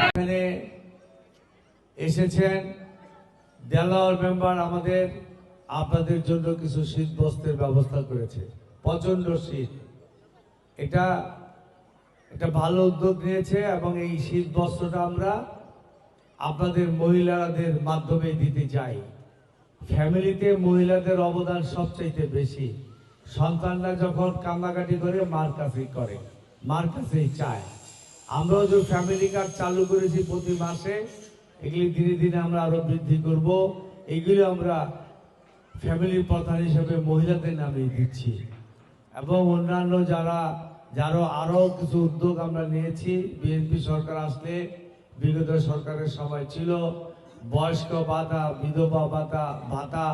এখানে এসেছেন দেলোয়ার মেম্বার আমাদের আপনাদের জন্য কিছু শীত বস্ত্রের ব্যবস্থা করেছে। প্রচন্ড শীত, এটা ভালো উদ্যোগ নিয়েছে এবং এই শীত বস্ত্রটা আমরা আপনাদের মহিলাদের মাধ্যমে দিতে চাই। ফ্যামিলিতে মহিলাদের অবদান সবচাইতে বেশি। সন্তানরা যখন কান্নাকাটি করে মার কাছেই করে, মার কাছেই চায়। আমরাও যে ফ্যামিলি কার্ড চালু করেছি প্রতি মাসে, এগুলি ধীরে ধীরে আমরা আরো বৃদ্ধি করব। এগুলি আমরা ফ্যামিলির প্রধান হিসেবে মহিলাদের নামে দিচ্ছি এবং অন্যান্য যারা আরো কিছু উদ্যোগ আমরা নিয়েছি। বিএনপি সরকার আসলে, বিগত সরকারের সময় ছিল বয়স্ক ভাতা, বিধবা ভাতা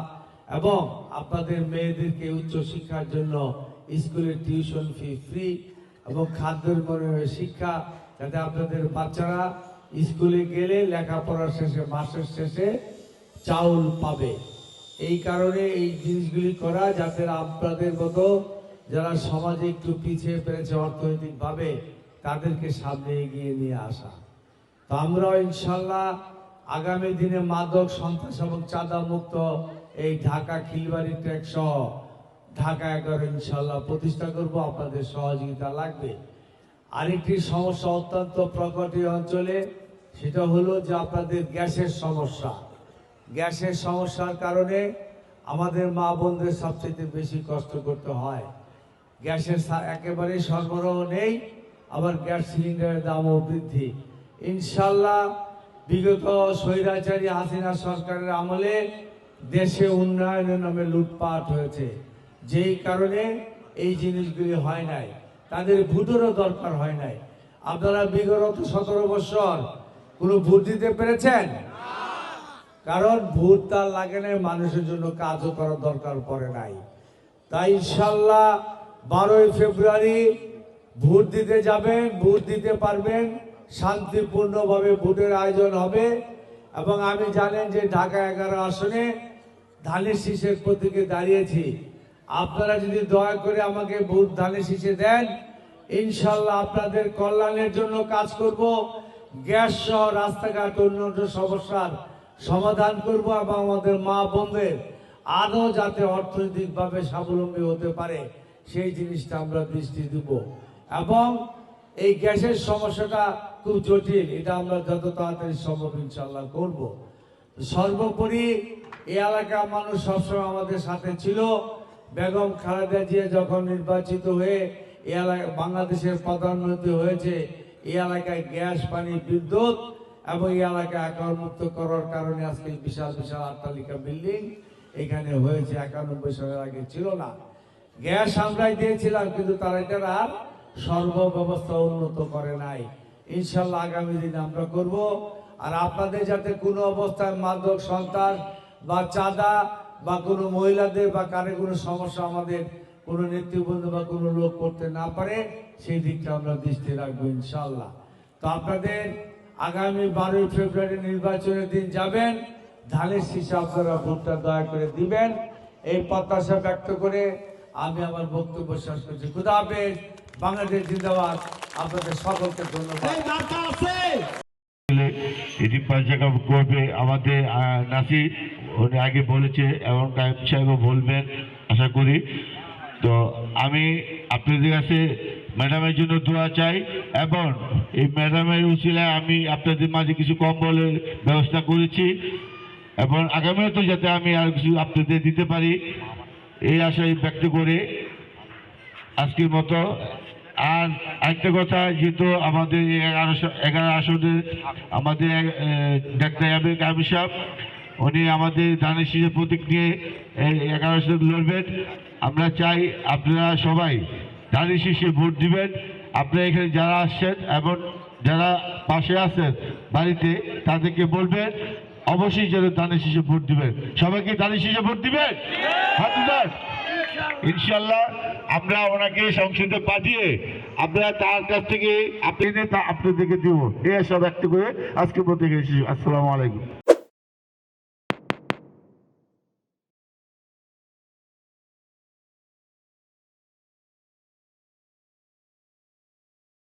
এবং আপনাদের মেয়েদেরকে উচ্চ শিক্ষার জন্য স্কুলের টিউশন ফি ফ্রি এবং খাদ্যের মনে শিক্ষা, যাতে আপনাদের বাচ্চারা স্কুলে গেলে লেখাপড়ার শেষে মাসের শেষে চাউল পাবে। এই কারণে এই জিনিসগুলি করা, যাতে আপনাদের মতো যারা সমাজে একটু পিছিয়ে পড়েছে অর্থনৈতিকভাবে তাদেরকে সামনে এগিয়ে নিয়ে আসা। তো আমরা ইনশাল্লাহ আগামী দিনে মাদক, সন্ত্রাস এবং চাঁদা মুক্ত এই ঢাকা খিলবাড়ি ট্র্যাক সহ ঢাকা 11 ইনশাল্লাহ প্রতিষ্ঠা করব। আপনাদের সহযোগিতা লাগবে। আরেকটি সমস্যা অত্যন্ত প্রকট এই অঞ্চলে, সেটা হলো যে আপনাদের গ্যাসের সমস্যা। গ্যাসের সমস্যার কারণে আমাদের মা বোনদের সবচেয়ে বেশি কষ্ট করতে হয়। গ্যাসের একেবারে সরবরাহ নেই, আবার গ্যাস সিলিন্ডারের দামও বৃদ্ধি। ইনশাল্লাহ বিগত স্বৈরাচারী হাসিনা সরকারের আমলে দেশে উন্নয়নের নামে লুটপাট হয়েছে, যেই কারণে এই জিনিসগুলি হয় নাই। তাদের ভোটেরও দরকার হয় নাই। আপনারা বিগত 17 বছর কোনো ভোট দিতে পেরেছেন? কারণ ভোট তার লাগে নাই, মানুষের জন্য কাজও করার দরকার পড়ে নাই। তাই ইনশাল্লাহ 12 ফেব্রুয়ারি ভোট দিতে যাবেন, ভোট দিতে পারবেন। শান্তিপূর্ণভাবে ভোটের আয়োজন হবে এবং আমি জানেন যে ঢাকা 11 আসনে ধানের শীষের প্রতীকে দাঁড়িয়েছি। আপনারা যদি দয়া করে আমাকে ভোট ধানের শীষে দেন, ইনশাল্লাহ আপনাদের কল্যাণের জন্য কাজ করব। গ্যাস সহ রাস্তাঘাট অন্যান্য সমস্যার সমাধান করব এবং আমাদের মা বোনদের আরও যাতে অর্থনৈতিকভাবে স্বাবলম্বী হতে পারে সেই জিনিসটা আমরা দৃষ্টি দেব। এবং এই গ্যাসের সমস্যাটা খুব জটিল, এটা আমরা যত তাড়াতাড়ি সম্ভব ইনশাল্লাহ করব। সর্বোপরি এই এলাকার মানুষ সবসময় আমাদের সাথে ছিল। বেগম খালেদা জিয়া যখন নির্বাচিত হয়ে এই এলাকা বাংলাদেশের প্রধানমন্ত্রী হয়েছে, এই এলাকায় গ্যাস, পানি, বিদ্যুৎ এবং এই এলাকা একারমুক্ত করার কারণে আজকে বিশাল বিশাল অট্টালিকা বিল্ডিং এখানে হয়েছে। 91 সালের আগে ছিল না। গ্যাস আমরাই দিয়েছিলাম, কিন্তু তারা এটার আর সর্বব্যবস্থা উন্নত করে নাই। ইনশাল্লাহ আগামী দিনে আমরা করব। আর আপনাদের যাতে কোনো অবস্থায় মাদক, সন্ত্রাস বা চাঁদা বা কোনো মহিলাদের বা কারে কোনো সমস্যা আমাদের কোনো নেতৃবৃন্দ বা কোনো লোক করতে না পারে, সেই দিকটা আমরা দৃষ্টি রাখবো ইনশাল্লাহ। তো আপনাদের আগামী 12 ফেব্রুয়ারি নির্বাচনের দিন যাবেন, ধানের শীষে আপনারা ভোটটা দয়া করে দিবেন। এই প্রত্যাশা ব্যক্ত করে আমি আমার বক্তব্য শেষ করছি। খুদা হাফেজ। বাংলাদেশ জিন্দাবাদ। আপনাদের সকলকে ধন্যবাদ। করবে আমাদের নাসির, উনি আগে বলেছে এবং কায়েম সাহেবও বলবেন আশা করি। তো আমি আপনাদের কাছে ম্যাডামের জন্য দোয়া চাই এবং এই ম্যাডামের উচিলায় আমি আপনাদের মাঝে কিছু কম্বলের ব্যবস্থা করেছি এবং আগামীও তো যাতে আমি আর কিছু আপনাদের দিতে পারি এই আশায় ব্যক্ত করে আজকের মতো। আর একটা কথা, যেহেতু আমাদের 11 আসনের আমাদের ডাক্তার কায়েম সাহেব, উনি আমাদের ধানের শীষের প্রতীক নিয়ে 11 আসন লড়বেন। আমরা চাই আপনারা সবাই ধানের শীষে ভোট দিবেন। আপনারা এখানে যারা আসছেন এবং যারা পাশে আছেন বাড়িতে, তাদেরকে বলবেন অবশ্যই যেন ধানের শীষে ভোট দিবেন। সবাইকে ধানের শীষে ভোট দিবেন। ইনশাল্লাহ আমরা ওনাকে সংসদে পাঠিয়ে আমরা তার কাছ থেকে আপনাদেরকে দিব এই আশা ব্যক্ত করে আজকের মধ্যে আসসালামু আলাইকুম।